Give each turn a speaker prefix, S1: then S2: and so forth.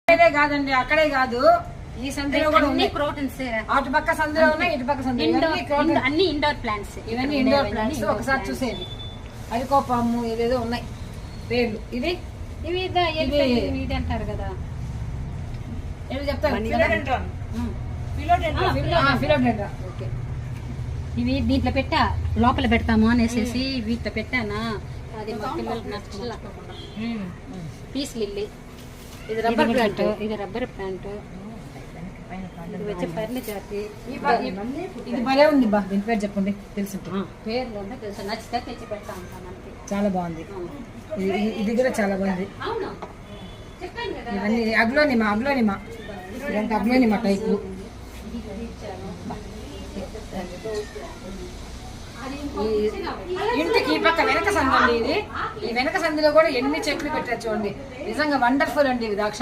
S1: కాదండి, అక్కడే కాదు, ఈ సందులో కూడా ఉన్నాయి క్రోటన్స్. అటు పక్క సందులో ఉన్నాయి, ఇటు పక్క సందులో
S2: అన్ని ఇండోర్ ప్లాంట్స్.
S1: ఇవన్నీ ఇండోర్ ప్లాంట్స్. ఒకసారి చూసేది అరికోపమ్ము ఏదేదో ఉన్నాయి పేర్లు. ఇది
S2: ఇవి ఇది అంటారు కదా,
S1: ఏమి చెప్తారు? ఓకే.
S2: ఇవి దీంట్లో పెట్టా, లోపల పెడతాము అనేసి వీటిలో పెట్టానా. అది మా పిల్లలకి నచ్చల. పీస్ లిల్లీ, ఇది రబ్బర్ ప్లాంట్. ఇది రబ్బర్ ప్లాంట్. ఇది వచ్చి ఫర్నిచర్.
S1: ఇది భలే ఉంది బా. దీని పేరు చెప్పండి, తెలుసు
S2: పేర్లు తెలుసు. నచ్చితే తెచ్చి పెడతా ఉంటాం మనకి.
S1: చాలా బాగుంది. ఇది కూడా చాలా బాగుంది.
S2: అవును చెప్పాను కదా.
S1: ఇవన్నీ అగ్లోనిమా ఇదంతా అగ్లోనిమా టైపు. ఇంటికి ఈ పక్క వెనక సందు అండి. ఇది ఈ వెనక సందులో కూడా ఎన్ని చెట్లు పెట్టారు చూడండి. నిజంగా వండర్ఫుల్ అండి. ద్రాక్ష